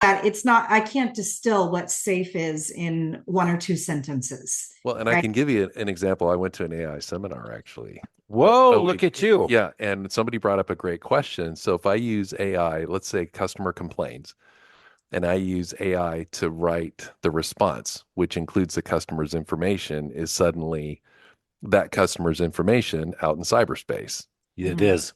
that it's not, I can't distill what safe is in one or two sentences, Well, and I right? can give you an example. I went to an AI seminar actually Whoa, a look week. at you. Yeah, and somebody brought up a great question. So if I use AI, let's say customer complains, and I use AI to write the response, which includes the customer's information, is suddenly that customer's information out in cyberspace. It Mhm. is.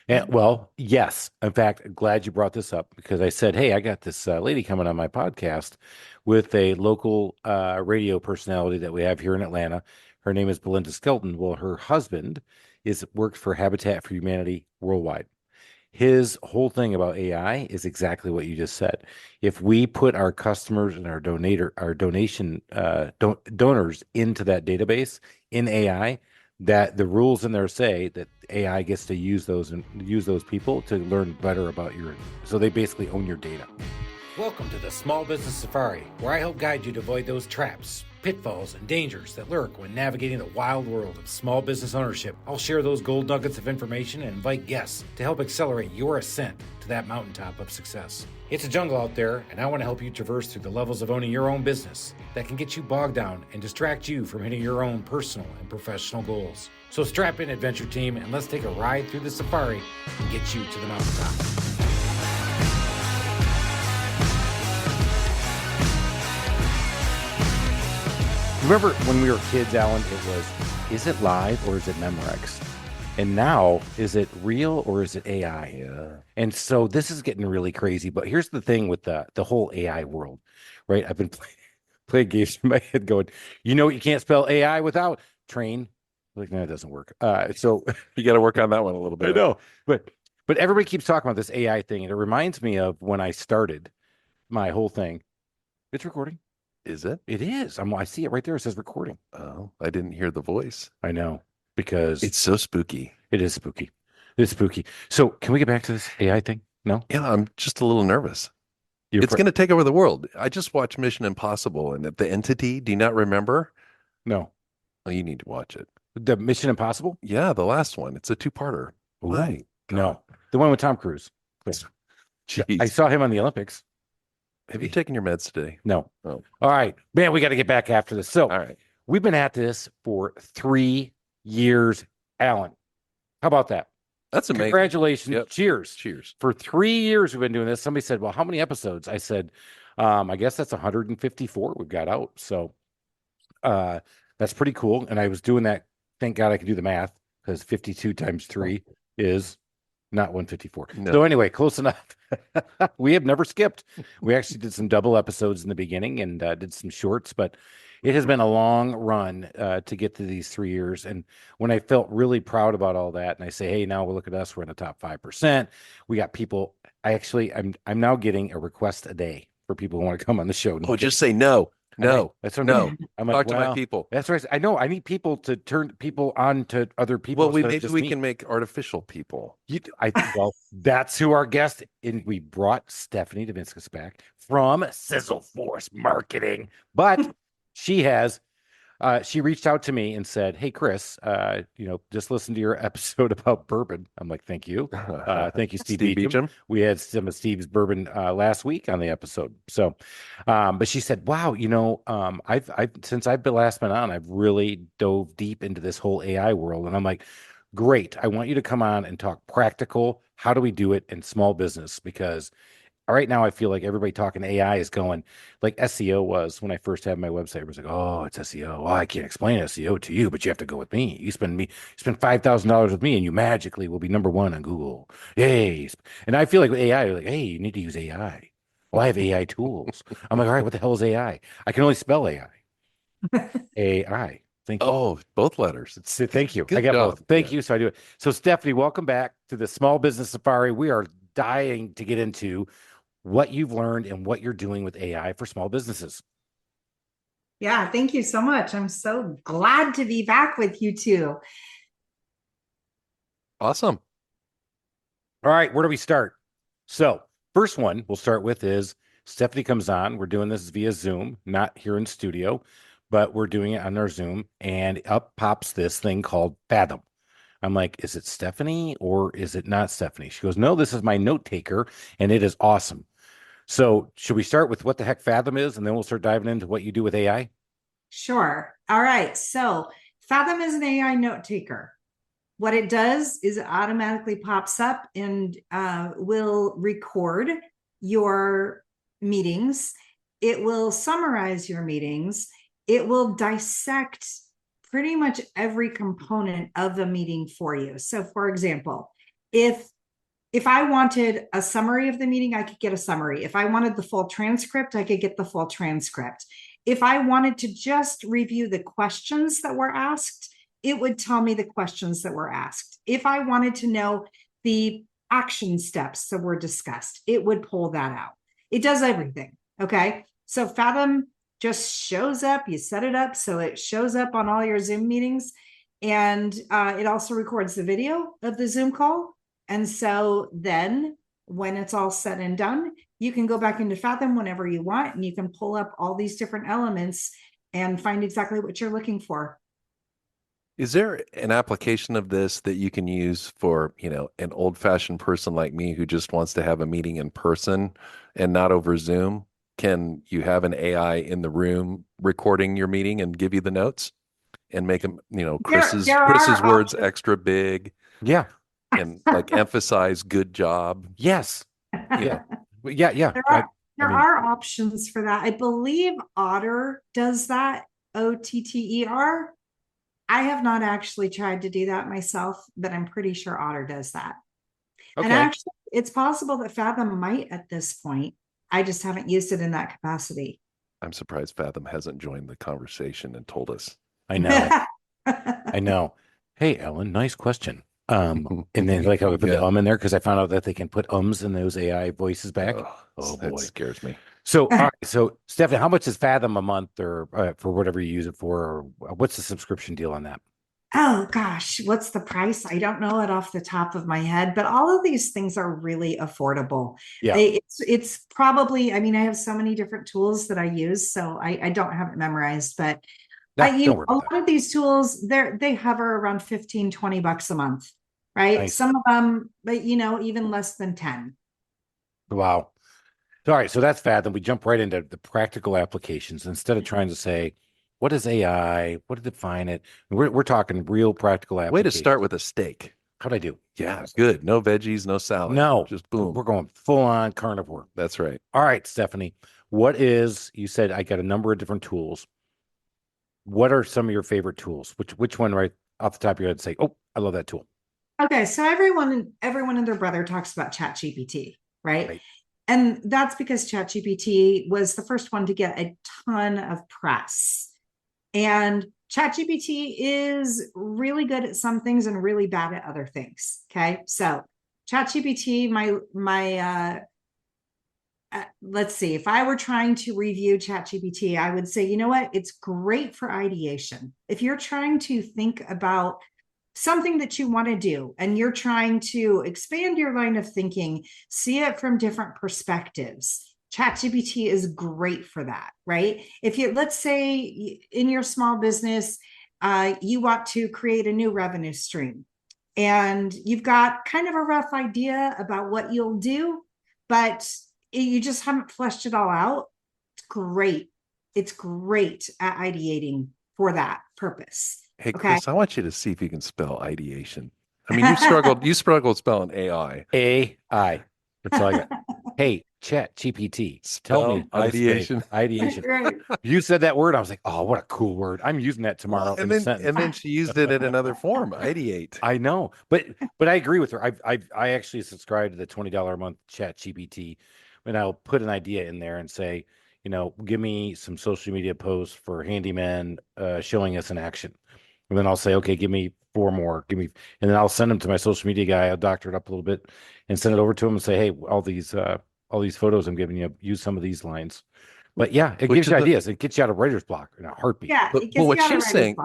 And, well, yes. In fact, glad you brought this up because I said, hey, I got this lady coming on my podcast with a local radio personality that we have here in Atlanta. Her name is Belinda Skelton. Well, her husband is works for Habitat for Humanity worldwide. His whole thing about AI is exactly what you just said. If we put our customers and our donation donors into that database in AI, that the rules in there say that AI gets to use those and use those people to learn better about your. So they basically own your data. Welcome to the Small Business Safari, where I help guide you to avoid those traps, pitfalls, and dangers that lurk when navigating the wild world of small business ownership. I'll share those gold nuggets of information and invite guests to help accelerate your ascent to that mountaintop of success. It's a jungle out there, and I want to help you traverse through the levels of owning your own business that can get you bogged down and distract you from hitting your own personal and professional goals. So strap in, adventure team, and let's take a ride through the safari and get you to the mountaintop. Remember when we were kids, Alan, it was, is it live or is it Memorex? And now, is it real or is it AI? Yeah. And so this is getting really crazy. But here's the thing with the whole AI world, right? I've been playing games in my head going, you can't spell AI without train. Like, no, it doesn't work. So You got to work on that one a little I bit. know, but everybody keeps talking about this AI thing. And it reminds me of when I started my whole thing. It's recording. Is it? It is. I see it right there. It says recording. Oh, I didn't hear the voice. I know because It's so spooky. it is spooky. It's spooky. So can we get back to this AI thing? No? Yeah, I'm just a little nervous. It's going to take over the world. I just watched Mission Impossible and the Entity. Do you not remember? No. Oh, you need to watch it. The Mission Impossible? Yeah, the last one. It's a two-parter. Ooh, My God. no. The one with Tom Cruise. Jeez. I saw him on the Olympics. Have you taken your meds today? No. Oh. All right. Man, we got to get back after this. So All right. we've been at this for 3 years, Alan. How about that? That's amazing. Congratulations. Yep. Cheers. Cheers. For 3 years we've been doing this. Somebody said, well, how many episodes? I said, I guess that's 154 we've got out. So that's pretty cool. And I was doing that. Thank God I can do the math because 52 times 3 is not 154. No. So anyway, close enough. We have never skipped. We actually did some double episodes in the beginning and did some shorts, but it has been a long run to get to these 3 years. And when I felt really proud about all that, and I say, hey, now look at us, we're in the top 5%. We got people. I'm now getting a request a day for people who want to come on the show. Oh, just say no. No. That's what No. I'm like, Talk to my people. That's right. I know. I need people to turn people on to other people. Well, maybe we can make artificial people. Well, that's who our guest. And we brought Stephanie Davinskas back from Sizzle Force Marketing, but she reached out to me and said, hey, Chris, just listen to your episode about bourbon. I'm like, thank you. Thank you, Steve Beacham. We had some of Steve's bourbon last week on the episode. So, but she said, wow, I've since I've been last been on, I've really dove deep into this whole AI world. And I'm like, great. I want you to come on and talk practical. How do we do it in small business? Because right now I feel like everybody talking AI is going like SEO was when I first had my website. It was like, oh, it's SEO. Oh, I can't explain SEO to you, but you have to go with me. You spend $5,000 with me and you magically will be number one on Google. Yay. And I feel like with AI, you're like, hey, you need to use AI. Well, I have AI tools. I'm like, all right, what the hell is AI? I can only spell AI. AI. Thank you. Oh, both letters. Thank you. Good I got job. both. Thank you. So I do it. So Stephanie, welcome back to the Small Business Safari. We are dying to get into what you've learned and what you're doing with AI for small businesses. Yeah, thank you so much. I'm so glad to be back with you two. Awesome. All right, where do we start? So, first one we'll start with is Stephanie comes on. We're doing this via Zoom, not here in studio, but we're doing it on our Zoom, and up pops this thing called Fathom. I'm like, is it Stephanie or is it not Stephanie? She goes, no, this is my note taker, and it is awesome. So should we start with what the heck Fathom is, and then we'll start diving into what you do with AI? Sure. All right. So Fathom is an AI note taker. What it does is it automatically pops up and will record your meetings. It will summarize your meetings. It will dissect pretty much every component of a meeting for you. So, for example, if I wanted a summary of the meeting, I could get a summary. If I wanted the full transcript, I could get the full transcript. If I wanted to just review the questions that were asked, it would tell me the questions that were asked. If I wanted to know the action steps that were discussed, it would pull that out. It does everything. Okay. So Fathom just shows up. You set it up so it shows up on all your Zoom meetings. And it also records the video of the Zoom call. And so then when it's all said and done, you can go back into Fathom whenever you want, and you can pull up all these different elements and find exactly what you're looking for. Is there an application of this that you can use for, an old-fashioned person like me who just wants to have a meeting in person and not over Zoom? Can you have an AI in the room recording your meeting and give you the notes and make them, Chris's words extra big? Yeah. And like emphasize good job. Yes. Yeah. Yeah. There are options for that. I believe Otter does that. OTTER. I have not actually tried to do that myself, but I'm pretty sure Otter does that. Okay. And actually, it's possible that Fathom might at this point. I just haven't used it in that capacity. I'm surprised Fathom hasn't joined the conversation and told us. I know. I know. Hey, Ellen, nice question. And then like I would put the in there because I found out that they can put ums in those AI voices back. Oh boy, that scares me. So, all right, so Stephanie, how much is Fathom a month, or for whatever you use it for, or what's the subscription deal on that? Oh gosh, what's the price? I don't know it off the top of my head, but all of these things are really affordable. Yeah, it's probably. I mean, I have so many different tools that I use, so I don't have it memorized, but. A lot of these tools, they hover around $15-20 a month, right? Nice. Some of them, but even less than 10. Wow. All right, so that's Fathom. We jump right into the practical applications instead of trying to say, what is AI? What to define it? We're talking real practical applications. Way to start with a steak. How'd I do? Yeah, good. No veggies, no salad. No, just boom. We're going full on carnivore. That's right. All right, Stephanie, you said I got a number of different tools. What are some of your favorite tools? Which one right off the top of your head say, oh, I love that tool? Okay, so everyone and their brother talks about ChatGPT, right? And that's because ChatGPT was the first one to get a ton of press. And ChatGPT is really good at some things and really bad at other things. Okay, so ChatGPT, let's see, if I were trying to review ChatGPT, I would say, you know what? It's great for ideation. If you're trying to think about something that you want to do and you're trying to expand your line of thinking, see it from different perspectives, ChatGPT is great for that, right? Let's say in your small business, you want to create a new revenue stream and you've got kind of a rough idea about what you'll do, but you just haven't fleshed it all out. It's great. It's great at ideating for that purpose. Hey, Chris, I want you to see if you can spell ideation. I mean, you struggled spelling AI. AI. That's all I got. Hey, ChatGPT, tell me ideation. Ideation. Right. You said that word. I was like, oh, what a cool word. I'm using that tomorrow. And then she used it in another form. Ideate. I know, but I agree with her. I actually subscribe to the $20 a month ChatGPT, and I'll put an idea in there and say, give me some social media posts for handyman showing us in action. And then I'll say, okay, give me 4 more. And then I'll send them to my social media guy. I'll doctor it up a little bit and send it over to him and say, hey, all these photos I'm giving you, use some of these lines. But yeah, it gives you ideas. It gets you out of writer's block in a heartbeat. Yeah, but what she's saying,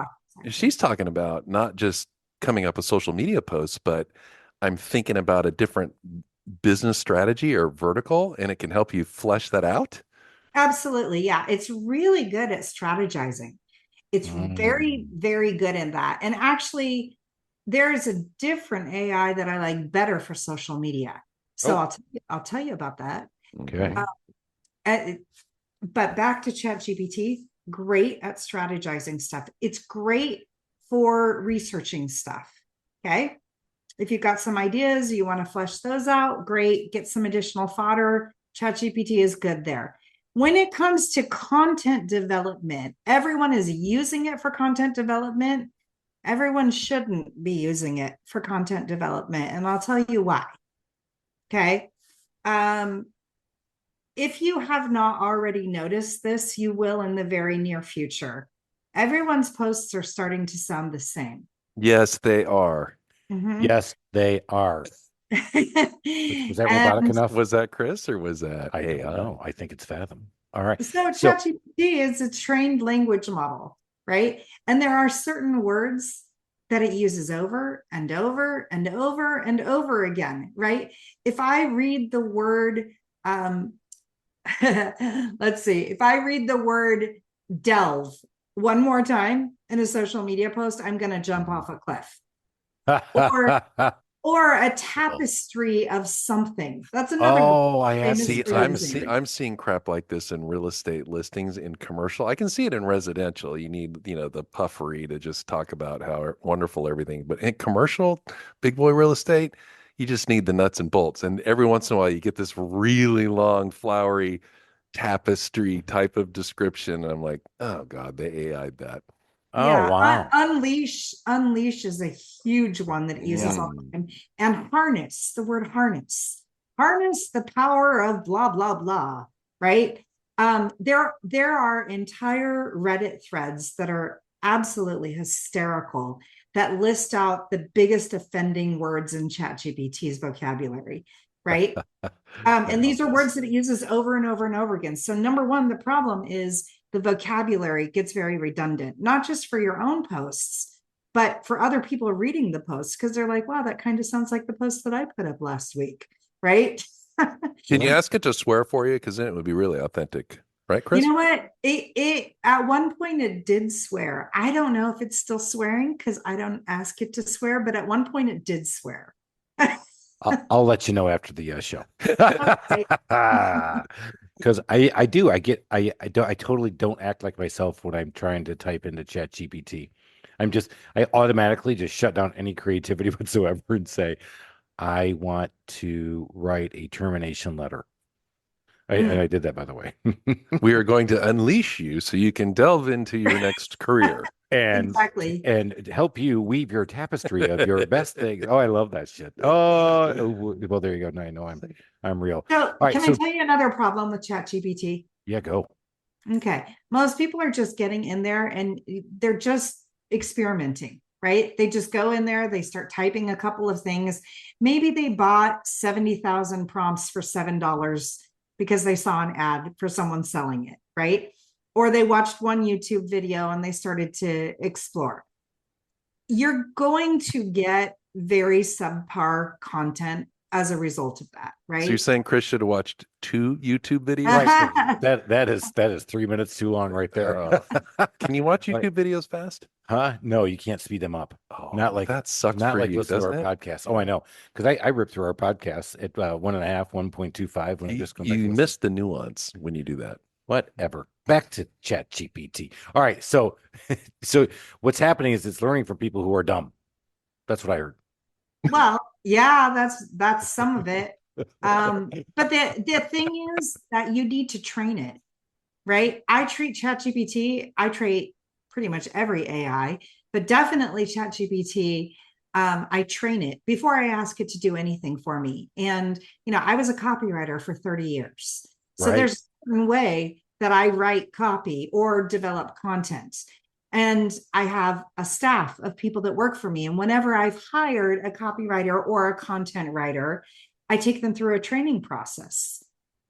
she's talking about not just coming up with social media posts, but I'm thinking about a different business strategy or vertical, and it can help you flesh that out. Absolutely. Yeah. It's really good at strategizing. It's very, very good in that. And actually, there's a different AI that I like better for social media. So I'll tell you about that. Okay. But back to ChatGPT, great at strategizing stuff. It's great for researching stuff. Okay. If you've got some ideas, you want to flesh those out, great. Get some additional fodder. ChatGPT is good there. When it comes to content development, everyone is using it for content development. Everyone shouldn't be using it for content development. And I'll tell you why. Okay. If you have not already noticed this, you will in the very near future. Everyone's posts are starting to sound the same. Yes, they are. Mhm. Yes, they are. Was that robotic And enough? Was that Chris or was that I AI? don't know. I think it's Fathom. All right. so So, ChatGPT is a trained language model, right? And there are certain words that it uses over and over and over and over again, right? If I read the word, let's see, if I read the word delve one more time in a social media post, I'm going to jump off a cliff. Or a tapestry of something. That's another oh, I have famous See, phrase. I'm seeing crap like this in real estate listings in commercial. I can see it in residential. You need, the puffery to just talk about how wonderful everything. But in commercial, big boy real estate, you just need the nuts and bolts. And every once in a while, you get this really long, flowery tapestry type of description. And I'm like, oh God, they AI'd that. Oh, Yeah, wow. unleash is a huge one that it uses all the time. And harness, the word harness the power of blah blah blah, right? There are entire Reddit threads that are absolutely hysterical that list out the biggest offending words in ChatGPT's vocabulary, right? And these are words that it uses over and over and over again. So number one, the problem is the vocabulary gets very redundant, not just for your own posts, but for other people reading the posts, because they're like, wow, that kind of sounds like the post that I put up last week, right? Can you ask it to swear for you? Because then it would be really authentic. Right, Chris? You know what? It at one point it did swear. I don't know if it's still swearing because I don't ask it to swear, but at one point it did swear. I'll let you know after the show. Okay. Because I totally don't act like myself when I'm trying to type into Chat GPT. I automatically just shut down any creativity whatsoever and say, I want to write a termination letter. And I did that, by the way. We are going to unleash you so you can delve into your next career. Exactly. And help you weave your tapestry of your best things. Oh, I love that shit. Oh, well, there you go. Now I know I'm real. So All right, can so I tell you another problem with ChatGPT? yeah, go. Okay. Most people are just getting in there and they're just experimenting, right? They just go in there, they start typing a couple of things. Maybe they bought 70,000 prompts for $7 because they saw an ad for someone selling it, right? Or they watched one YouTube video and they started to explore. You're going to get very subpar content as a result of that, right? So you're saying Chris should have watched 2 YouTube videos? Right. that is 3 minutes too long right there. Can you watch YouTube videos fast? Huh? No, you can't speed them up. Oh, Not like that sucks not for like you, listen to doesn't our it? podcast. Oh, I know. Because I rip through our podcasts at 1.5, 1.25 when I just go back. You miss the nuance when you do that. Whatever. Back to Chat GPT. All right. So what's happening is it's learning from people who are dumb. That's what I heard. Well, yeah, that's some of it. But the thing is that you need to train it, right? I treat ChatGPT, I treat pretty much every AI, but definitely ChatGPT. I train it before I ask it to do anything for me. And I was a copywriter for 30 years. So Right. there's a certain way that I write copy or develop content. And I have a staff of people that work for me. And whenever I've hired a copywriter or a content writer, I take them through a training process.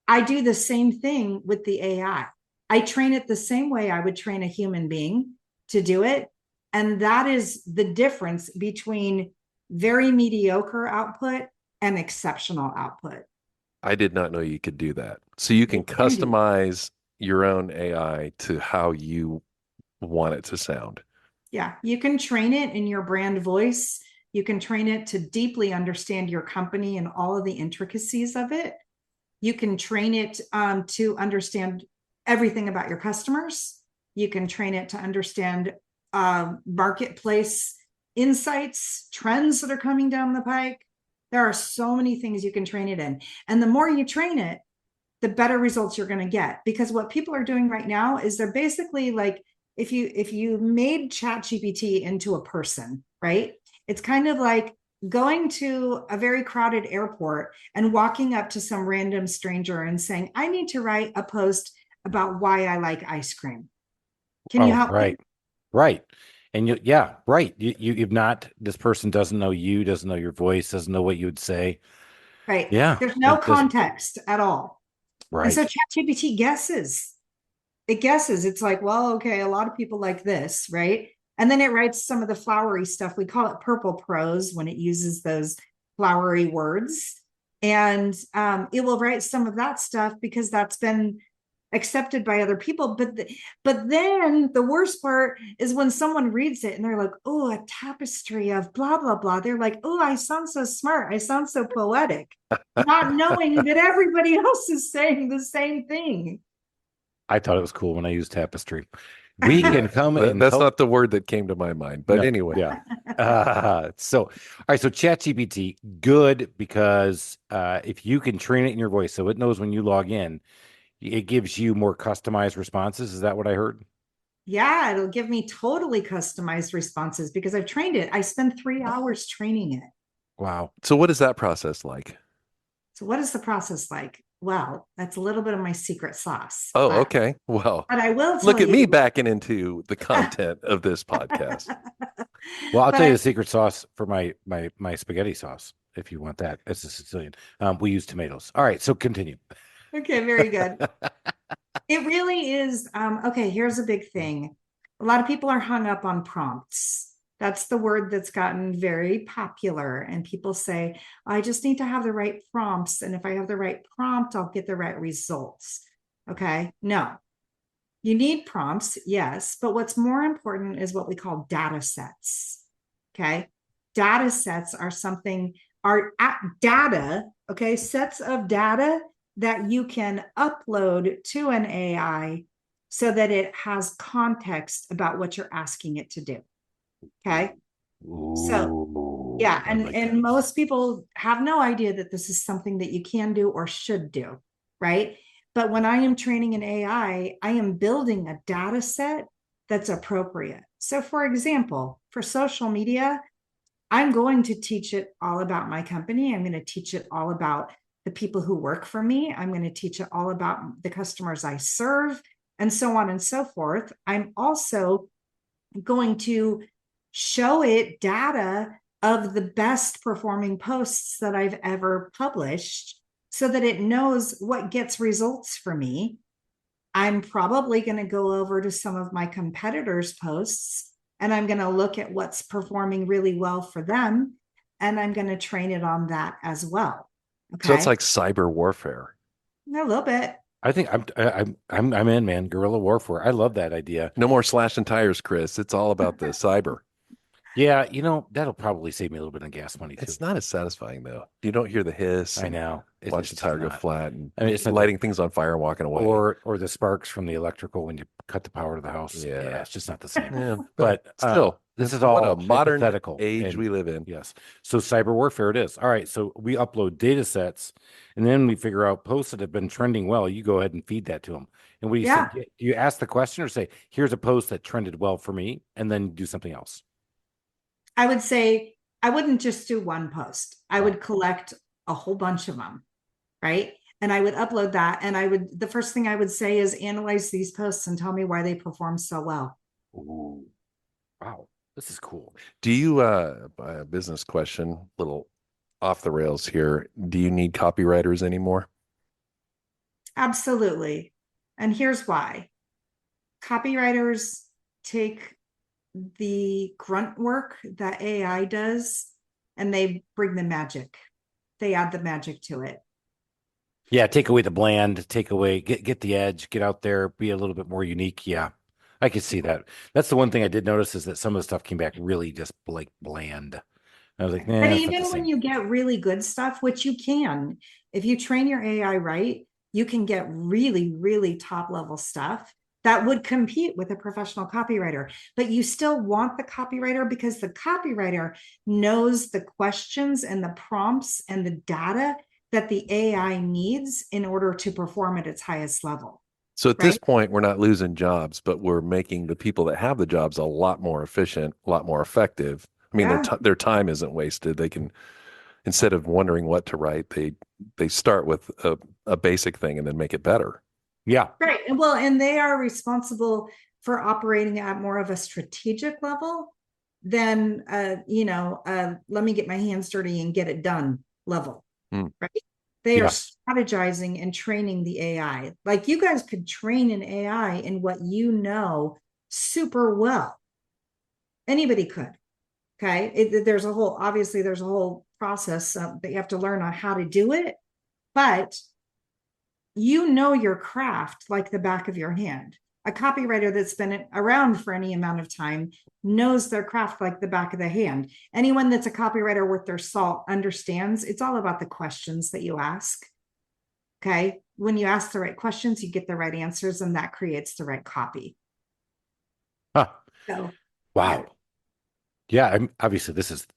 I do the same thing with the AI. I train it the same way I would train a human being to do it. And that is the difference between very mediocre output and exceptional output. I did not know you could do that. So you can customize your own AI to how you want it to sound. Yeah, you can train it in your brand voice. You can train it to deeply understand your company and all of the intricacies of it. You can train it to understand everything about your customers. You can train it to understand marketplace insights, trends that are coming down the pike. There are so many things you can train it in. And the more you train it, the better results you're going to get. Because what people are doing right now is they're basically like, if you made ChatGPT into a person, right? It's kind of like going to a very crowded airport and walking up to some random stranger and saying, I need to write a post about why I like ice cream. Can you help me? Right. And right. You've not, this person doesn't know you, doesn't know your voice, doesn't know what you would say. Right. Yeah. There's no context at all. And so Right. ChatGPT guesses. It guesses. It's like, well, okay, a lot of people like this, right? And then it writes some of the flowery stuff. We call it purple prose when it uses those flowery words. And it will write some of that stuff because that's been accepted by other people. But then the worst part is when someone reads it and they're like, oh, a tapestry of blah, blah, blah. They're like, oh, I sound so smart. I sound so poetic, not knowing that everybody else is saying the same thing. I thought it was cool when I used tapestry. We can come and That's not the word that came to my mind, but No, anyway. Yeah. All right. So ChatGPT, good because if you can train it in your voice, so it knows when you log in, it gives you more customized responses. Is that what I heard? Yeah, it'll give me totally customized responses because I've trained it. I spend 3 hours training it. Wow. So what is that process like? So what is the process like? Well, that's a little bit of my secret sauce. Oh, but, okay. Well, but I will tell look at you, me backing into the content of this podcast. Well, I'll But tell you I- the secret sauce for my spaghetti sauce if you want that. It's a Sicilian. We use tomatoes. All right. So continue. okay, very good. It really is. Okay, here's a big thing. A lot of people are hung up on prompts. That's the word that's gotten very popular. And people say, I just need to have the right prompts. And if I have the right prompt, I'll get the right results. Okay, no. You need prompts, yes. But what's more important is what we call data sets. Okay. Data sets are something, are data, okay, sets of data that you can upload to an AI so that it has context about what you're asking it to do. Okay. So, Ooh, yeah. I like And that. most people have no idea that this is something that you can do or should do. Right. But when I am training an AI, I am building a data set that's appropriate. So, for example, for social media, I'm going to teach it all about my company. I'm going to teach it all about the people who work for me. I'm going to teach it all about the customers I serve, and so on and so forth. I'm also going to show it data of the best performing posts that I've ever published so that it knows what gets results for me. I'm probably going to go over to some of my competitors' posts and I'm going to look at what's performing really well for them. And I'm going to train it on that as well. So it's Okay. like cyber warfare. A little bit. I think I'm in, man. Guerrilla warfare. I love that idea. No more slashing tires, Chris. It's all about the cyber. Yeah, that'll probably save me a little bit of gas money too. It's not as satisfying though. You don't hear the hiss. I know. Watch the tire go flat and I mean, it's not lighting things on fire and walking away. or the sparks from the electrical when you cut the power to the house. Yeah. It's just not the same. Yeah, But still, this is what all a modern hypothetical age and- we live in. Yes. So cyber warfare it is. All right. So we upload data sets and then we figure out posts that have been trending well. You go ahead and feed that to them. And what do you Yeah. say? Do you ask the question or say, here's a post that trended well for me, and then do something else? I would say I wouldn't just do one post. I would collect a whole bunch of them, right? And I would upload that. And the first thing I would say is analyze these posts and tell me why they perform so well. Ooh. Wow. This is cool. Do you, a business question, little off the rails here. Do you need copywriters anymore? Absolutely. And here's why. Copywriters take the grunt work that AI does and they bring the magic. They add the magic to it. Yeah, take away the bland, take away, get the edge, get out there, be a little bit more unique. Yeah, I could see that. That's the one thing I did notice is that some of the stuff came back really just like bland. I was like, But nah, it's not the even when same. you get really good stuff, which you can, if you train your AI right, you can get really, really top level stuff that would compete with a professional copywriter. But you still want the copywriter because the copywriter knows the questions and the prompts and the data that the AI needs in order to perform at its highest level. So at this Right? point, we're not losing jobs, but we're making the people that have the jobs a lot more efficient, a lot more effective. I mean, Yeah. their time isn't wasted. They can, instead of wondering what to write, they start with a basic thing and then make it better. Yeah. Right. And well, and they are responsible for operating at more of a strategic level than let me get my hands dirty and get it done level. Mm. Right. They are Yeah. strategizing and training the AI. Like you guys could train an AI in what you know super well. Anybody could. Okay. There's a whole process that you have to learn on how to do it. But you know your craft like the back of your hand. A copywriter that's been around for any amount of time knows their craft like the back of the hand. Anyone that's a copywriter worth their salt understands it's all about the questions that you ask. Okay. When you ask the right questions, you get the right answers, and that creates the right copy. Huh. So, Wow. Yeah, obviously this is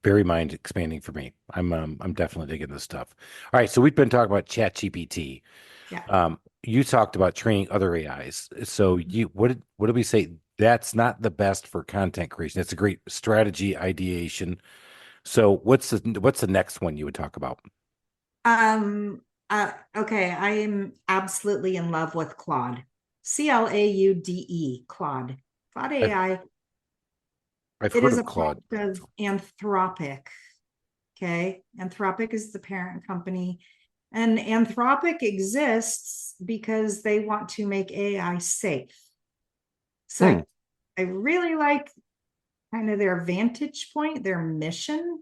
very mind expanding for me. I'm definitely digging this stuff. All right, so we've been talking about ChatGPT. yeah. You talked about training other AIs. So what did we say? That's not the best for content creation. It's a great strategy ideation. So what's the next one you would talk about? Okay, I am absolutely in love with Claude. Claude. Claude I've AI. I've It heard is of a Claude. part of Anthropic. Okay. Anthropic is the parent company. And Anthropic exists because they want to make AI safe. So Hmm. I really like kind of their vantage point, their mission.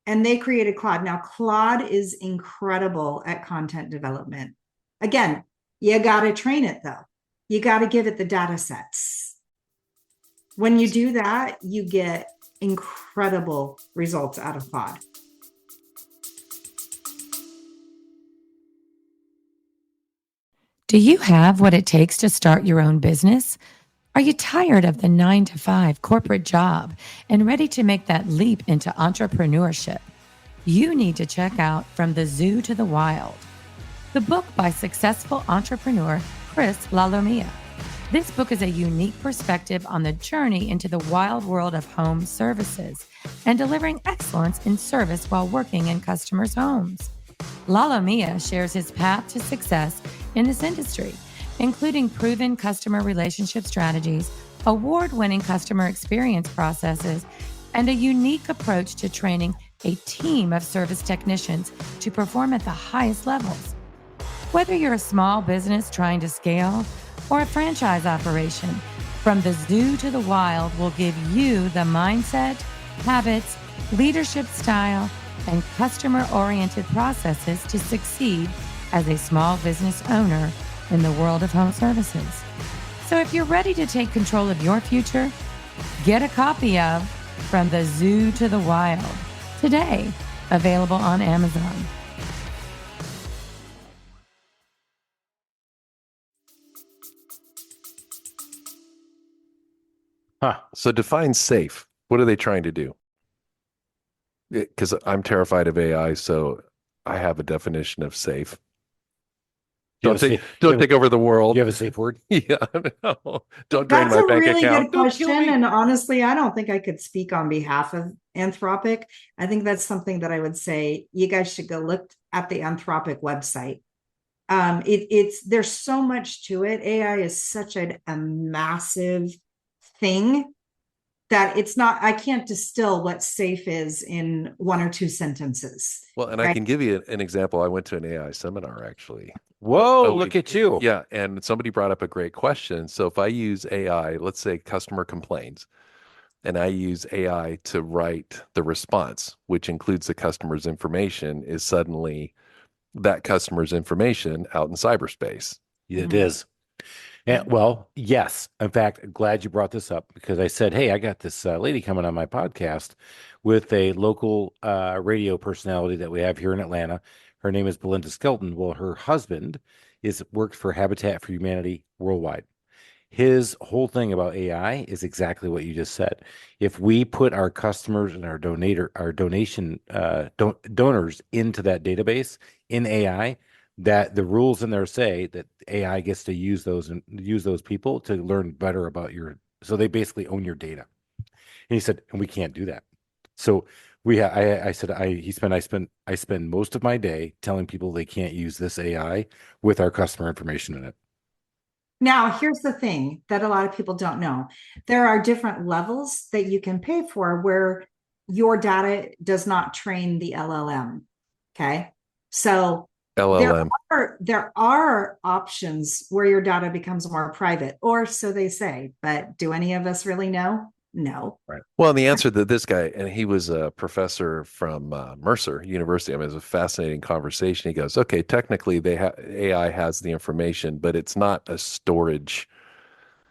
And they created Claude. Now, Claude is incredible at content development. Again, you got to train it though. You got to give it the data sets. When you do that, you get incredible results out of Claude. Do you have what it takes to start your own business? Are you tired of the 9-to-5 corporate job and ready to make that leap into entrepreneurship? You need to check out From the Zoo to the Wild, the book by successful entrepreneur Chris Lalomia. This book is a unique perspective on the journey into the wild world of home services and delivering excellence in service while working in customers' homes. Lalomia shares his path to success in this industry, including proven customer relationship strategies, award-winning customer experience processes, and a unique approach to training a team of service technicians to perform at the highest levels. Whether you're a small business trying to scale or a franchise operation, From the Zoo to the Wild will give you the mindset, habits, leadership style, and customer-oriented processes to succeed as a small business owner in the world of home services. So if you're ready to take control of your future, get a copy of From the Zoo to the Wild today, available on Amazon. Huh. So define safe. What are they trying to do? Because I'm terrified of AI, so I have a definition of safe. Do you Don't have a take safe, don't take over the do world. you have a safe word? Yeah, no. Don't drain That's my a bank really account. good Don't kill question. me. And honestly, I don't think I could speak on behalf of Anthropic. I think that's something that I would say you guys should go look at the Anthropic website. It's there's so much to it. AI is such a massive thing that it's not, I can't distill what safe is in one or two sentences. Well, and I Right. can give you an example. I went to an AI seminar actually. Whoa, a look week. at you. Yeah, and somebody brought up a great question. So if I use AI, let's say customer complains, and I use AI to write the response, which includes the customer's information, is suddenly that customer's information out in cyberspace. It Mhm. is. And, well, yes. In fact, glad you brought this up because I said, hey, I got this lady coming on my podcast with a local radio personality that we have here in Atlanta. Her name is Belinda Skelton. Well, her husband is works for Habitat for Humanity worldwide. His whole thing about AI is exactly what you just said. If we put our customers and our donors into that database in AI, that the rules in there say that AI gets to use those and use those people to learn better about your. So they basically own your data. And he said, and we can't do that. So I said, I spend most of my day telling people they can't use this AI with our customer information in it. Now, here's the thing that a lot of people don't know. There are different levels that you can pay for where your data does not train the LLM. Okay. So LLM. there are options where your data becomes more private, or so they say. But do any of us really know? No. Right. Well, and the answer that this guy, and he was a professor from Mercer University. I mean, it was a fascinating conversation. He goes, okay, technically AI has the information, but it's not a storage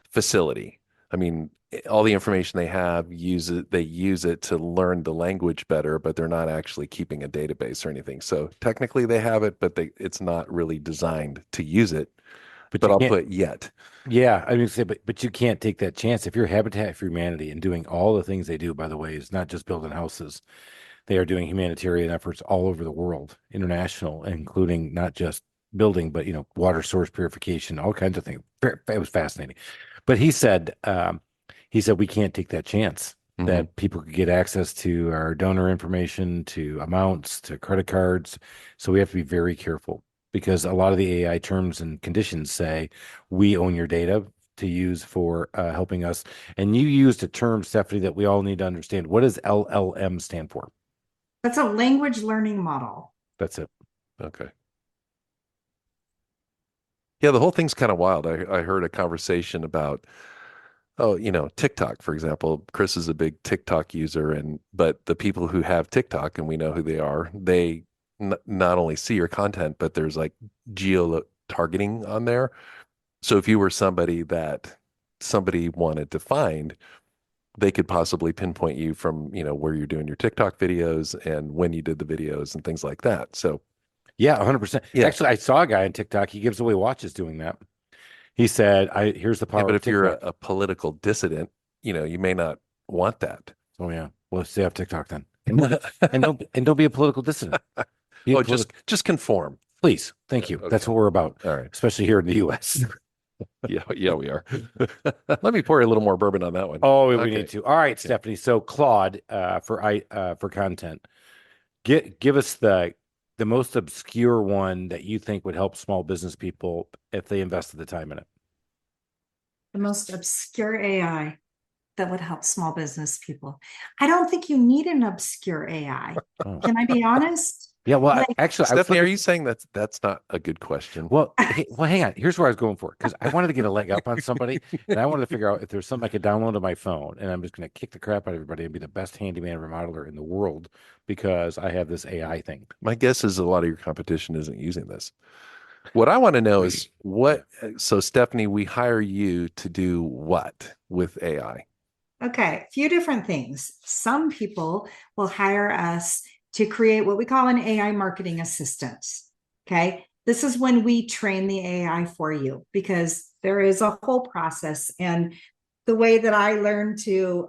facility. I mean, all the information they have, they use it to learn the language better, but they're not actually keeping a database or anything. So technically they have it, but it's not really designed to use it. But I'll put yet. Yeah, I mean, say, but you can't take that chance. If you're Habitat for Humanity and doing all the things they do, by the way, is not just building houses. They are doing humanitarian efforts all over the world, international, including not just building, but water source purification, all kinds of things. It was fascinating. But he said we can't take that chance that people could get access to our donor information, to amounts, to credit cards. So we have to be very careful because a lot of the AI terms and conditions say we own your data to use for helping us. And you used a term, Stephanie, that we all need to understand. What does LLM stand for? That's a language learning model. That's it. Okay. Yeah, the whole thing's kind of wild. I heard a conversation about, TikTok, for example. Chris is a big TikTok user, but the people who have TikTok, and we know who they are, they not only see your content, but there's like geo targeting on there. So if you were somebody that somebody wanted to find, they could possibly pinpoint you from, where you're doing your TikTok videos and when you did the videos and things like that. So yeah, 100%. Yeah. Actually, I saw a guy on TikTok. He gives away watches doing that. He said, here's the power but of if you're TikTok. a political dissident, you may not want that. Oh yeah. Well, stay off TikTok then. And don't be a political dissident. Just conform. Please. Thank you. Okay. That's what we're about. All right. Especially here in the US. Yeah, we are. Let me pour you a little more bourbon on that one. Oh, we Okay. need to. All right, Stephanie. So Claude, for content, give us the most obscure one that you think would help small business people if they invested the time in it. The most obscure AI that would help small business people. I don't think you need an obscure AI. Oh. Can I be honest? Yeah, well, Like- actually, Stephanie, are you saying that's not a good question? Well, hang on. Here's where I was going for because I wanted to get a leg up on somebody, and I wanted to figure out if there's something I could download on my phone, and I'm just going to kick the crap out of everybody and be the best handyman remodeler in the world because I have this AI thing. My guess is a lot of your competition isn't using this. What I want to know is so Stephanie, we hire you to do what with AI? Okay, a few different things. Some people will hire us to create what we call an AI marketing assistant. Okay, this is when we train the AI for you because there is a whole process. And the way that I learned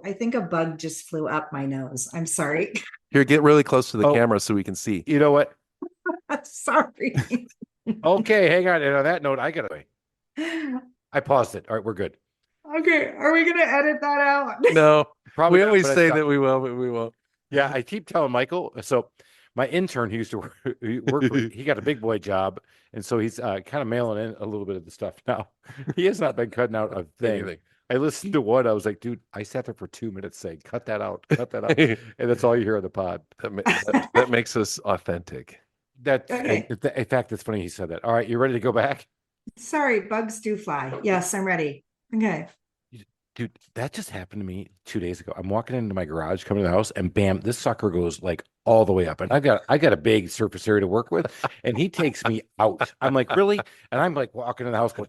I think a bug just flew up my nose. I'm sorry. Here, get really close to the camera so we can see. You know what? Sorry. Okay, hang on. And on that note, I got to I paused it. All right, we're good. Okay, are we going to edit that out? No, Probably we not, always but I say stopped. that we will, but we won't. Yeah, I keep telling Michael. So my intern who used to work he got a big boy job, and so he's kind of mailing in a little bit of the stuff now. He has not been cutting out a thing. Anything. I listened to one. I was like, dude, I sat there for 2 minutes saying, cut that out, and that's all you hear on the pod. That makes us authentic. Okay. In fact, it's funny he said that. All right, you ready to go back? Sorry, bugs do fly. Yes, I'm ready. Okay. Dude, that just happened to me 2 days ago. I'm walking into my garage, coming to the house, and bam, this sucker goes like all the way up. And I got a big surface area to work with, and he takes me out. I'm like, really? And I'm like walking in the house going,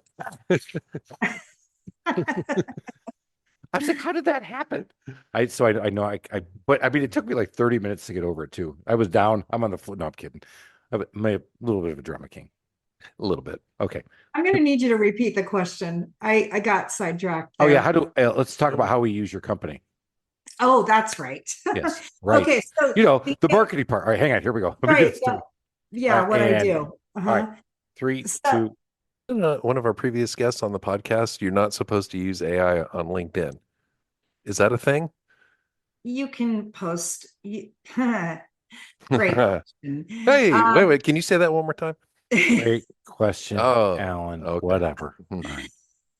I was like, how did that happen? I know but I mean, it took me like 30 minutes to get over it too. I was down. I'm on the floor. No, I'm kidding. I'm a little bit of a drama king. A little bit. Okay. I'm going to need you to repeat the question. I got sidetracked Oh there. yeah. Let's talk about how we use your company. Oh, that's right. Yes. Right. Okay. So the marketing part. All right. Hang on. Here we go. Let me get right. this through. Yeah. What I and- do. All right. 3, So- 2. One of our previous guests on the podcast, you're not supposed to use AI on LinkedIn. Is that a thing? You can post. Great question. Hey, wait. Can you say that one more time? Great question, Oh, Alan. okay. Whatever. All right.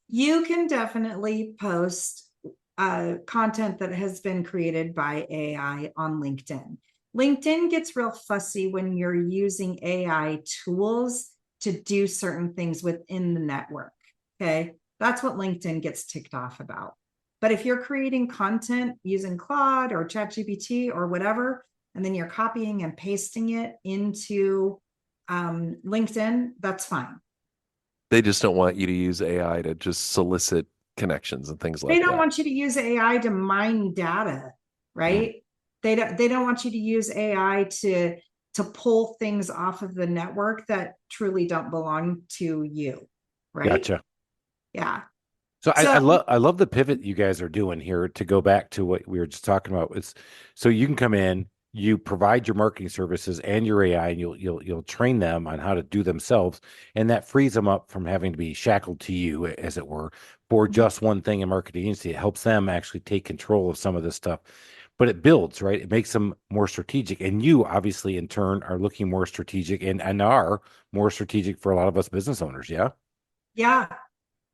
You can definitely post content that has been created by AI on LinkedIn. LinkedIn gets real fussy when you're using AI tools to do certain things within the network. Okay. That's what LinkedIn gets ticked off about. But if you're creating content using Claude or ChatGPT or whatever, and then you're copying and pasting it into LinkedIn, that's fine. They just don't want you to use AI to just solicit connections and things like They that. don't want you to use AI to mine data, right? They don't want you to use AI to pull things off of the network that truly don't belong to you, right? Gotcha. Yeah. So I love the pivot you guys are doing here to go back to what we were just talking about. It's so you can come in, you provide your marketing services and your AI, and you'll train them on how to do themselves, and that frees them up from having to be shackled to you, as it were, for just one thing in marketing agency. It helps them actually take control of some of this stuff, but it builds, right? It makes them more strategic, and you obviously in turn are looking more strategic and are more strategic for a lot of us business owners. Yeah. Yeah.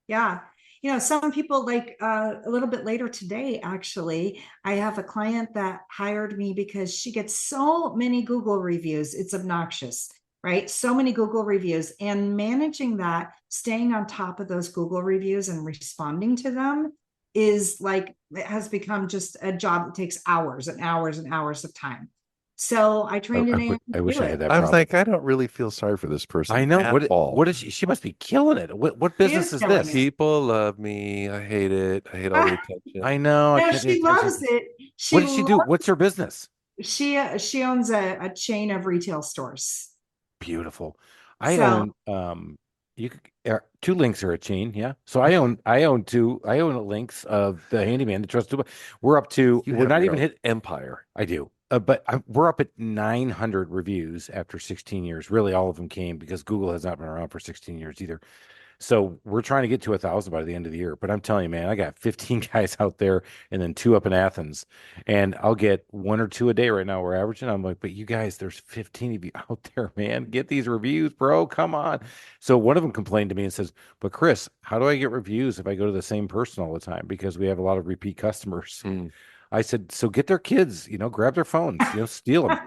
Yeah. You know, some people like a little bit later today, actually, I have a client that hired me because she gets so many Google reviews. It's obnoxious, right? So many Google reviews, and managing that, staying on top of those Google reviews and responding to them is like, it has become just a job that takes hours and hours and hours of time. So I trained an AI. I wish I had that I was problem. like, I don't really feel sorry for this person. I know. At all. What is she? She must be killing it. What business is killing this? it. People love me. I hate it. I hate all the attention. I know. I No, can't she loves it. What does she do? What's her business? She owns a chain of retail stores. Beautiful. So- own you could, 2 links are a chain, yeah. So I own 2. I own links of the handyman, the trusted. We're up to You we're have not your even own hit empire. I do. But we're up at 900 reviews after 16 years. Really, all of them came because Google has not been around for 16 years either. So we're trying to get to 1,000 by the end of the year. But I'm telling you, man, I got 15 guys out there and then 2 up in Athens. And I'll get 1 or 2 a day right now. We're averaging. I'm like, but you guys, there's 15 of you out there, man. Get these reviews, bro. Come on. So one of them complained to me and says, but Chris, how do I get reviews if I go to the same person all the time? Because we have a lot of repeat customers. I said, so get their kids, grab their phones, steal them.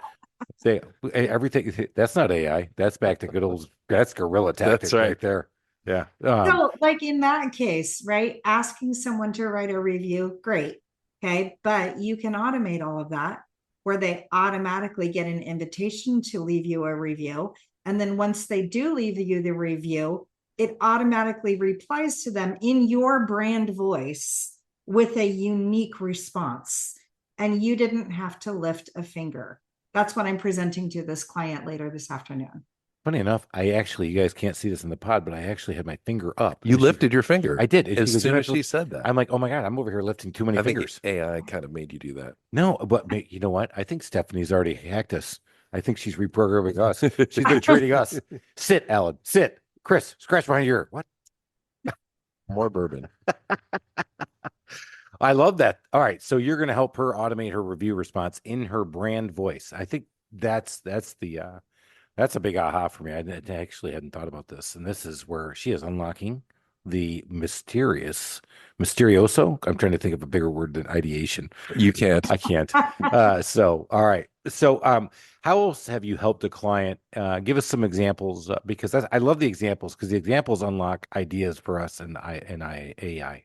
Say everything. That's not AI. That's back to good old. That's guerrilla tactics That's right there. Yeah. So, like in that case, right? Asking someone to write a review, great. Okay. But you can automate all of that where they automatically get an invitation to leave you a review. And then once they do leave you the review, it automatically replies to them in your brand voice with a unique response. And you didn't have to lift a finger. That's what I'm presenting to this client later this afternoon. Funny enough, you guys can't see this in the pod, but I actually had my finger up. You lifted your finger. I did. As soon as she said that. I'm like, oh my God, I'm over here lifting too many fingers. Think AI kind of made you do that. No, but you know what? I think Stephanie's already hacked us. I think she's reprogramming us. She's been treating us. Sit, Alan. Sit. Chris, scratch behind your ear. What? More bourbon. I love that. All right. So you're going to help her automate her review response in her brand voice. I think that's a big aha for me. I actually hadn't thought about this. And this is where she is unlocking the mysterioso. I'm trying to think of a bigger word than ideation. You can't. I can't. So, all right. So, how else have you helped a client? Give us some examples because I love the examples because the examples unlock ideas for us and AI.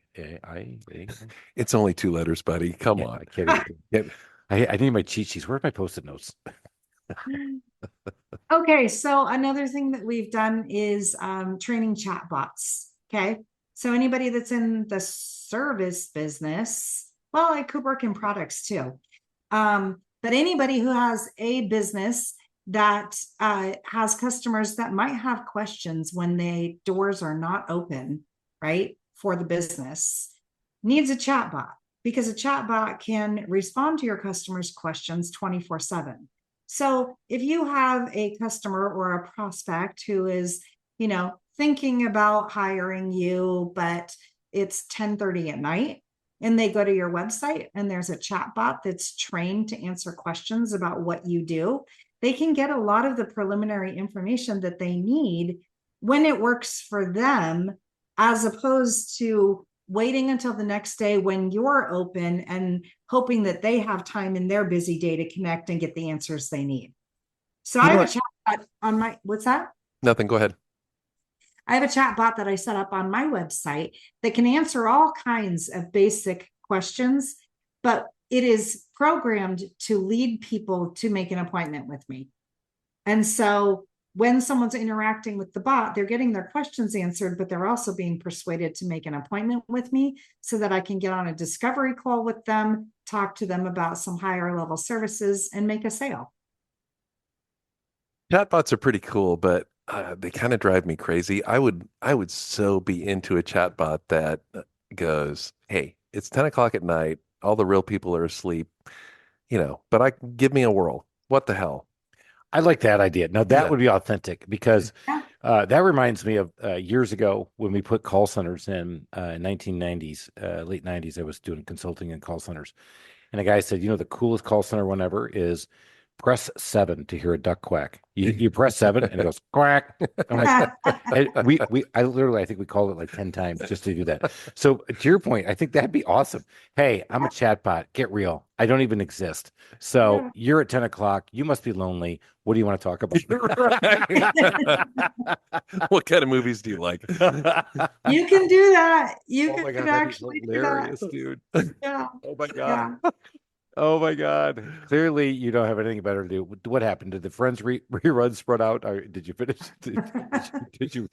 It's only 2 letters, buddy. Come on. I can't even, I need my cheat sheets. Where's my Post-it notes? Okay, so another thing that we've done is training chatbots. Okay, so anybody that's in the service business, well, I could work in products too. But anybody who has a business that has customers that might have questions when the doors are not open, right, for the business, needs a chatbot, because a chatbot can respond to your customers' questions 24/7. So if you have a customer or a prospect who is, thinking about hiring you, but it's 10:30 at night, and they go to your website and there's a chatbot that's trained to answer questions about what you do, they can get a lot of the preliminary information that they need when it works for them, as opposed to waiting until the next day when you're open and hoping that they have time in their busy day to connect and get the answers they need. So I have a chatbot on my, what's that? Nothing. Go ahead. I have a chat bot that I set up on my website that can answer all kinds of basic questions, but it is programmed to lead people to make an appointment with me. And so when someone's interacting with the bot, they're getting their questions answered, but they're also being persuaded to make an appointment with me so that I can get on a discovery call with them, talk to them about some higher level services, and make a sale. Chatbots are pretty cool, but they kind of drive me crazy. I would so be into a chatbot that goes, "Hey, it's 10 o'clock at night. All the real people are asleep, but give me a whirl. What the hell?" I like that idea. Now that Yeah. would be authentic, because Yeah. that reminds me of years ago when we put call centers in 1990s, late 90s. I was doing consulting in call centers, and a guy said, the coolest call center one ever is press 7 to hear a duck quack. You press 7 and it goes quack. I'm like, and I think we called it like 10 times just to do that. So to your point, I think that'd be awesome. Hey, I'm a chatbot. Get real. I don't even exist. So Yeah. you're at 10 o'clock. You must be lonely. What do you want to talk about? What kind of movies do you like? You can do that. You Oh my can God, that'd be actually do Hilarious, that. dude. Yeah. Oh my Yeah. God. Oh my God. Clearly you don't have anything better to do. What happened? Did the Friends rerun spread out? Or did you finish? Did you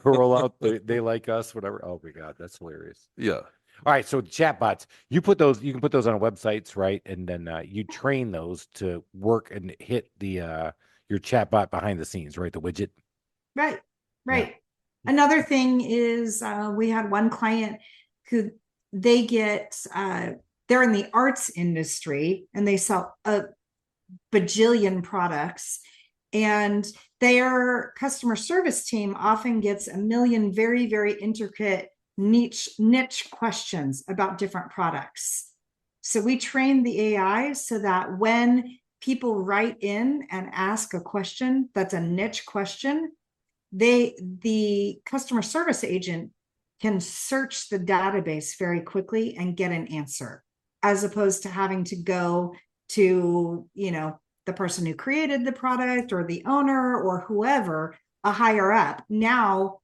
roll out they like us, whatever? Oh my God, that's hilarious. Yeah. All right, so chatbots, you can put those on websites, right? And then you train those to work and hit the your chatbot behind the scenes, right? The widget. Right. Right. Another thing is we had one client who they get they're in the arts industry and they sell a bajillion products, and their customer service team often gets a million very, very intricate niche questions about different products. So we train the AI so that when people write in and ask a question that's a niche question, the customer service agent can search the database very quickly and get an answer, as opposed to having to go to the person who created the product or the owner or whoever, a higher up. Now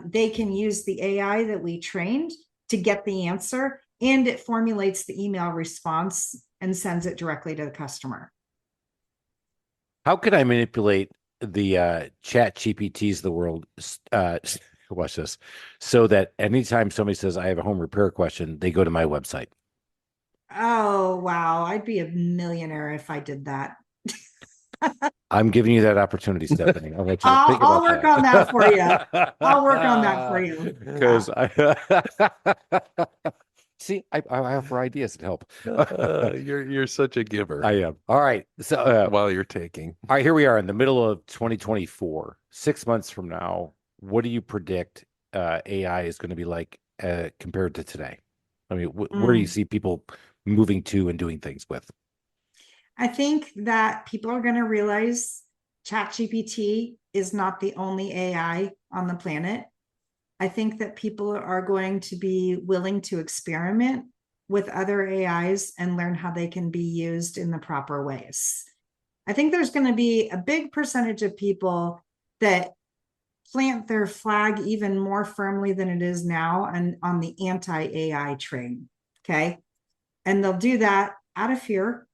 they can use the AI that we trained to get the answer, and it formulates the email response and sends it directly to the customer. How could I manipulate the chat GPTs of the world? Watch this. So that anytime somebody says, I have a home repair question, they go to my website. Oh, wow. I'd be a millionaire if I did that. I'm giving you that opportunity, Stephanie. I'll let you think I'll about work that. on that for you. I'll work on that for you. Because see, I offer ideas to help. You're such a giver. I am. All right. So while you're taking. all right, here we are in the middle of 2024. 6 months from now, what do you predict AI is going to be like compared to today? I mean, where do you see people moving to and doing things with? I think that people are going to realize ChatGPT is not the only AI on the planet. I think that people are going to be willing to experiment with other AIs and learn how they can be used in the proper ways. I think there's going to be a big percentage of people that plant their flag even more firmly than it is now and on the anti-AI train. Okay. And they'll do that out of fear.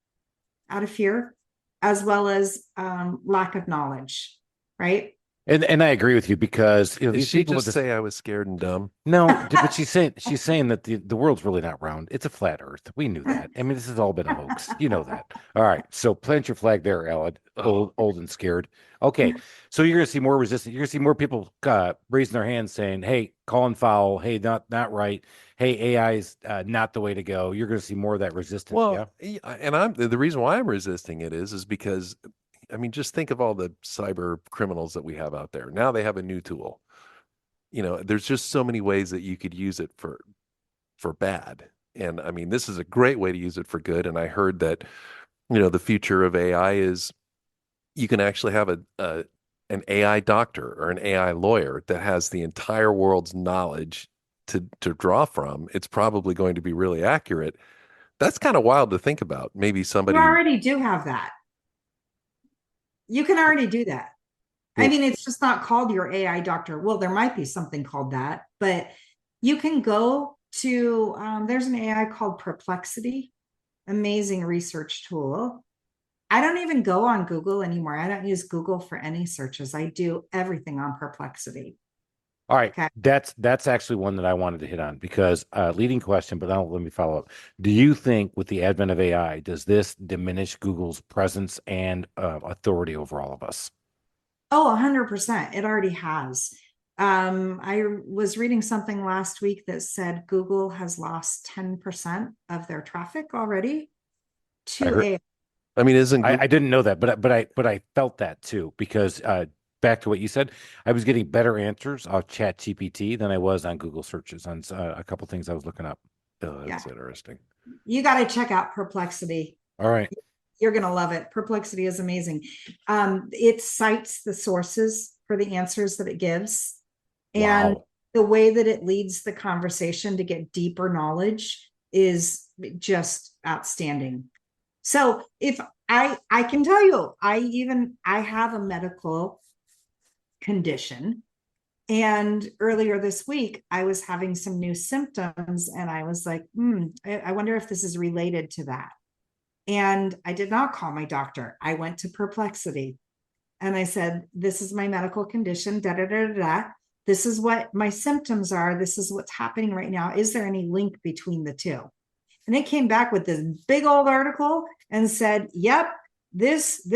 as well as lack of knowledge, right? And I agree with you because Did these she people just with this, say I was scared and dumb? no, but she's saying that the world's really not round. It's a flat Earth. We knew that. I mean, this has all been a hoax. You know that. All right. So plant your flag there, Ellen. Old and scared. Okay. So you're gonna see more resistance. You're gonna see more people raising their hands saying, "Hey, calling foul. Hey, not right. Hey, AI is not the way to go." You're gonna see more of that resistance. Well, Yeah. and I'm the reason why I'm resisting it is because, I mean, just think of all the cyber criminals that we have out there. Now they have a new tool. There's just so many ways that you could use it for bad. And I mean, this is a great way to use it for good. And I heard that, the future of AI is you can actually have an AI doctor or an AI lawyer that has the entire world's knowledge to draw from. It's probably going to be really accurate. That's kind of wild to think about. Maybe You somebody, already do have that. You can already do that. I Well- mean, it's just not called your AI doctor. Well, there might be something called that, but you can go to, there's an AI called Perplexity, amazing research tool. I don't even go on Google anymore. I don't use Google for any searches. I do everything on Perplexity. All right. Okay. That's actually one that I wanted to hit on because leading question, but now let me follow up. Do you think with the advent of AI, does this diminish Google's presence and authority over all of us? Oh, 100%. It already has. I was reading something last week that said Google has lost 10% of their traffic already I to heard, AI. I mean, isn't I didn't know that, but I felt that too because back to what you said, I was getting better answers off Chat GPT than I was on Google searches on a couple things I was looking up. oh, that's interesting. You got to check out Perplexity. All right. You're going to love it. Perplexity is amazing. It cites the sources for the answers that it gives. And Wow. the way that it leads the conversation to get deeper knowledge is just outstanding. So if I can tell you, I have a medical condition. And earlier this week, I was having some new symptoms and I was like, I wonder if this is related to that. And I did not call my doctor. I went to Perplexity and I said, this is my medical condition, da da da da da. This is what my symptoms are. This is what's happening right now. Is there any link between the two? And it came back with this big old article and said, yep, this,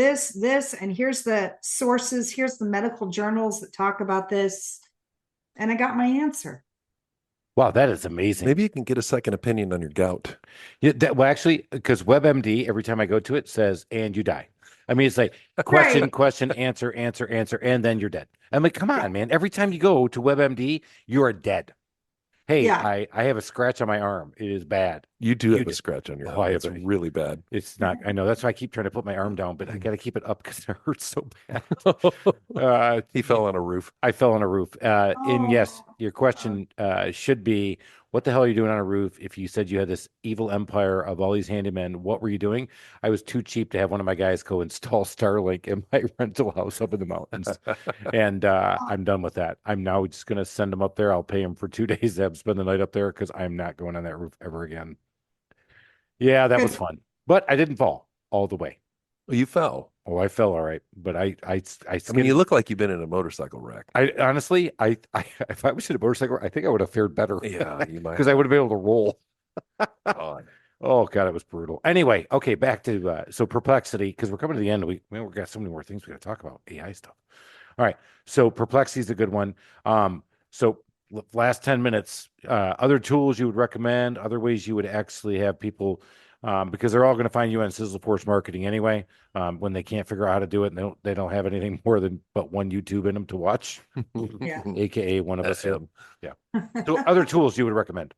and here's the sources, here's the medical journals that talk about this. And I got my answer. Wow, that is amazing. Maybe you can get a second opinion on your gout. Yeah, well, actually, because WebMD, every time I go to it, says, and you die. I mean, it's like question, question, answer, and then you're dead. I'm like, come on, man. Every time you go to WebMD, you are dead. Hey, I have a scratch on my arm. It is bad. You do have a scratch on your arm. It's have really bad. It's not. I know. That's why I keep trying to put my arm down, but I got to keep it up because it hurts so bad. He fell on a roof. I fell on a roof. And yes, your question should be, what the hell are you doing on a roof? If you said you had this evil empire of all these handymen, what were you doing? I was too cheap to have one of my guys go install Starlink in my rental house up in the mountains. And I'm done with that. I'm now just going to send them up there. I'll pay them for 2 days to have spend the night up there because I'm not going on that roof ever again. Yeah, that was fun. But I didn't fall all the way. You fell. Oh, I fell all right, but I mean, you look like you've been in a motorcycle wreck. I honestly, if I was in a motorcycle, I think I would have fared better. Yeah, you might, because I would have been able to roll. God. Oh God, it was brutal. Anyway, okay, back to so Perplexity, because we're coming to the end. We got so many more things we got to talk about, AI stuff. All right, so Perplexity is a good one. So last 10 minutes, other tools you would recommend, other ways you would actually have people. Because they're all going to find you on Sizzle Force Marketing anyway. When they can't figure out how to do it, and they don't have anything more than but one YouTube in them to watch, aka one of us. Him. Yeah. So other tools you would recommend?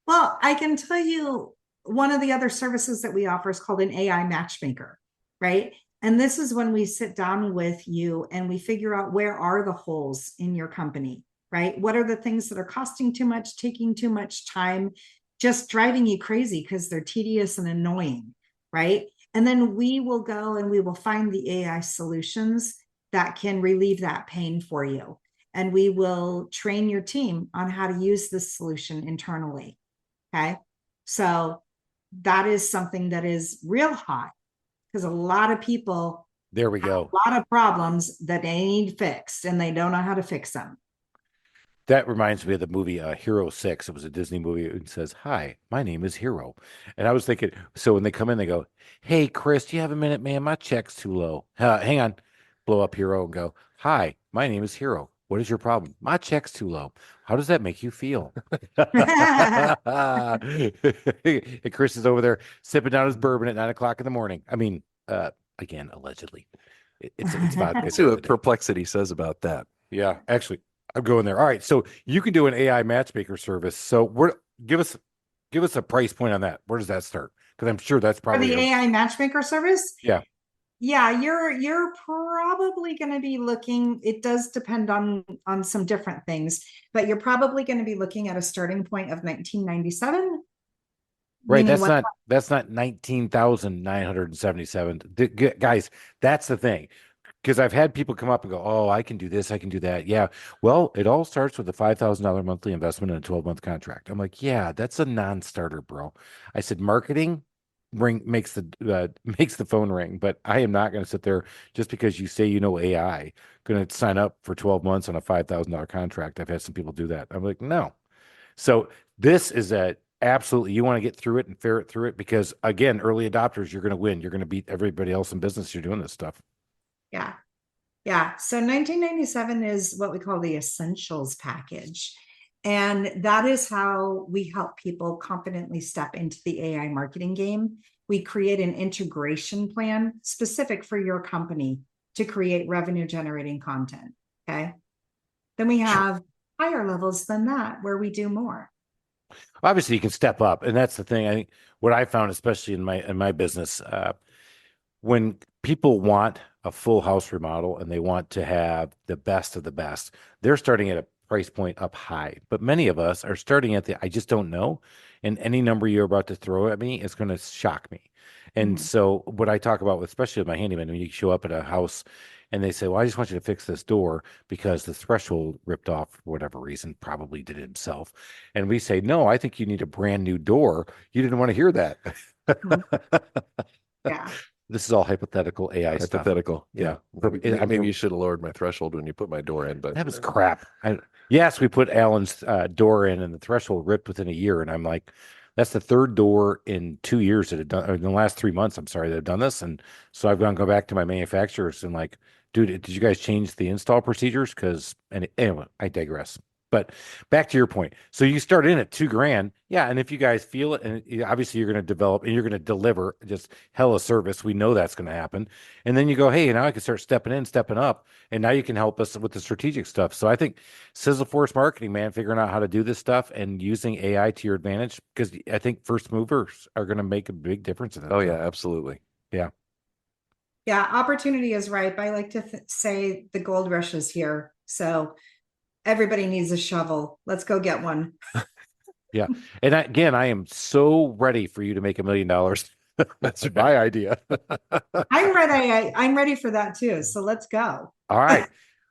Well, I can tell you one of the other services that we offer is called an AI matchmaker, right? And this is when we sit down with you and we figure out where are the holes in your company, right? What are the things that are costing too much, taking too much time, just driving you crazy because they're tedious and annoying, right? And then we will go and we will find the AI solutions that can relieve that pain for you. And we will train your team on how to use this solution internally, okay? So that is something that is real hot because a lot of people There we have go. a lot of problems that they need fixed and they don't know how to fix them. That reminds me of the movie Hero 6. It was a Disney movie. It says, "Hi, my name is Hero." And I was thinking, so when they come in, they go, "Hey, Chris, do you have a minute, man? My check's too low." Hang on. Blow up Hero and go, "Hi, my name is Hero. What is your problem?" "My check's too low." "How does that make you feel?" And Chris is over there sipping down his bourbon at 9 o'clock in the morning. I mean, again, allegedly. It's vodka. Let's see what Perplexity says about that. Yeah, actually, I'm going there. All right, so you can do an AI matchmaker service. So give us a price point on that. Where does that start? Because I'm sure that's For probably the AI matchmaker service? Yeah. Yeah, you're probably going to be looking, it does depend on some different things, but you're probably going to be looking at a starting point of 1997. right. Meaning That's not 19,977. Guys, that's the thing. Because I've had people come up and go, "Oh, I can do this, I can do that." Yeah. Well, it all starts with a $5,000 monthly investment and a 12-month contract. I'm like, yeah, that's a non-starter, bro. I said, marketing makes the phone ring, but I am not going to sit there just because you say you know AI, going to sign up for 12 months on a $5,000 contract. I've had some people do that. I'm like, no. So this is absolutely, you want to get through it and ferret through it because again, early adopters, you're going to win. You're going to beat everybody else in business. You're doing this stuff. Yeah. Yeah. So 1997 is what we call the essentials package. And that is how we help people confidently step into the AI marketing game. We create an integration plan specific for your company to create revenue generating content. Okay. Then we have higher levels than that where we do more. Obviously, you can step up. And that's the thing. I think what I found, especially in my business, when people want a full house remodel and they want to have the best of the best, they're starting at a price point up high. But many of us are starting at I just don't know. And any number you're about to throw at me is going to shock me. And so what I talk about, especially with my handyman, when you show up at a house and they say, "Well, I just want you to fix this door because the threshold ripped off for whatever reason, probably did it himself." And we say, "No, I think you need a brand new door." You didn't want to hear that. Yeah. This is all hypothetical AI stuff. Hypothetical. Yeah. Maybe I you should have lowered my threshold when you put my door in, but that was crap. Yes, we put Alan's door in and the threshold ripped within a year. And I'm like, that's the third door in 2 years that had done, or in the last 3 months, I'm sorry, that have done this. And so I've gone go back to my manufacturers and like, dude, did you guys change the install procedures? Anyway, I digress. But back to your point. So you start in at $2,000. Yeah. And if you guys feel it, and obviously you're going to develop and you're going to deliver just hella service. We know that's going to happen. And then you go, hey, now I can start stepping up. And now you can help us with the strategic stuff. So I think Sizzle Force Marketing, man, figuring out how to do this stuff and using AI to your advantage, because I think first movers are going to make a big difference in it. oh yeah, absolutely. Yeah. Yeah. Opportunity is ripe. I like to say the gold rush is here. So everybody needs a shovel. Let's go get one. Yeah. And again, I am so ready for you to make $1 million. That's my idea. I'm ready. I'm ready for that too. So let's go. All right.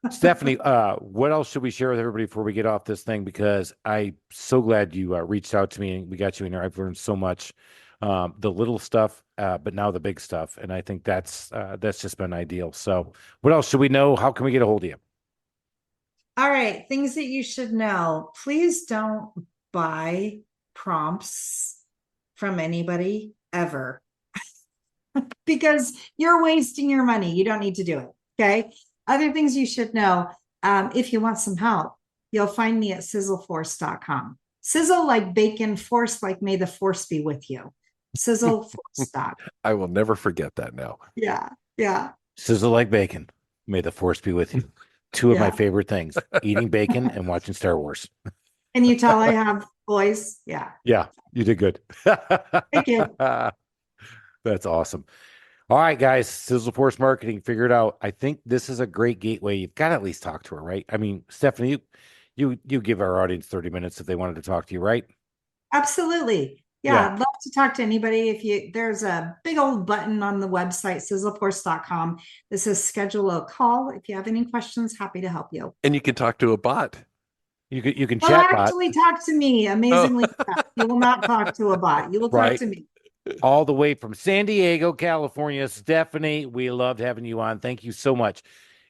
Stephanie, what else should we share with everybody before we get off this thing? Because I'm so glad you reached out to me and we got you in here. I've learned so much, the little stuff, but now the big stuff. And I think that's just been ideal. So what else should we know? How can we get a hold of you? All right. Things that you should know. Please don't buy prompts from anybody ever because you're wasting your money. You don't need to do it. Okay. Other things you should know. If you want some help, you'll find me at sizzleforce.com. Sizzle like bacon, force like may the force be with you. Sizzleforce.com. I will never forget that now. Yeah. Yeah. Sizzle like bacon. May the force be with you. Two of my favorite things, eating bacon and watching Star Wars. Can you tell I have boys? Yeah. Yeah, you did good. Thank you. That's awesome. All right, guys, Sizzle Force Marketing, figure it out. I think this is a great gateway. You've got to at least talk to her, right? I mean, Stephanie, you give our audience 30 minutes if they wanted to talk to you, right? Absolutely. Yeah, I'd love to talk to anybody. There's a big old button on the website, sizzleforce.com. That says schedule a call. If you have any questions, happy to help you. And you can talk to a bot. You can Well, chat actually talk to me. Amazingly, you will not talk to a bot. You will talk to me. all the way from San Diego, California. Stephanie, we loved having you on. Thank you so much.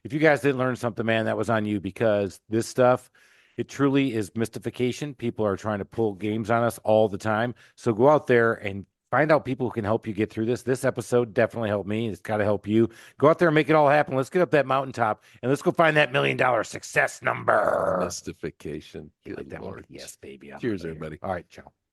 If you guys didn't learn something, man, that was on you, because this stuff, it truly is mystification. People are trying to pull games on us all the time. So go out there and find out people who can help you get through this. This episode definitely helped me. It's got to help you. Go out there and make it all happen. Let's get up that mountaintop and let's go find that $1 million success number. Mystification. You like Good that one? Lord. Yes, baby. Cheers, everybody. All right, ciao.